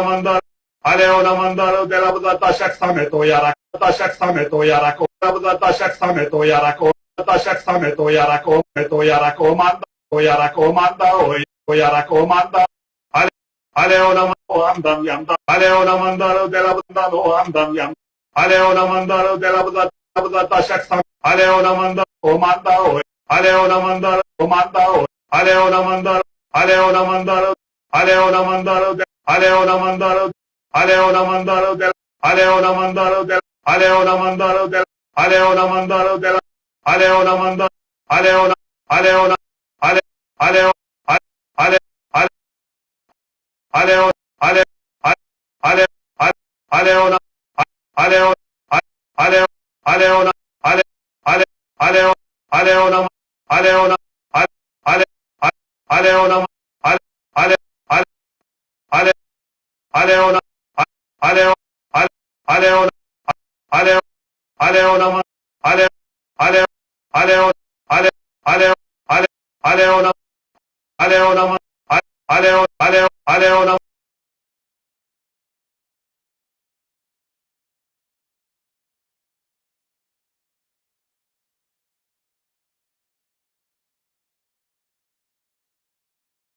mandar, Aleona mandar de la taşak samet oyarak, taşak samet oyarak, taşak samet oyarak, taşak samet oyarak, oyarak, manda, oyarak, manda, Aleona o andan yanda, Aleona mandar de la o andan yanda, Aleona mandar de la taşak samet, Aleona mandar o manda, Aleona mandar o manda, Aleona mandar, Aleona mandar, Aleona mandar, Aleona mandar, Aleona mandar, Aleona mandar, Aleona mandar, Aleona mandar, Aleona mandar, Aleona, Aleona, Ale, Aleo, Ale, Ale, Aleo, Ale, Ale, Ale, Aleona, Aleo, Aleo, Aleona, Ale, Ale, Aleo, Aleona, Aleona, Ale, Aleona, Ale, Ale, Ale, Aleona, Aleo, Aleona, Aleo, Aleona, Aleo, Aleo, Aleo, Ale, Aleo, Ale, Aleona, Aleona, Aleo, Aleo, Aleona,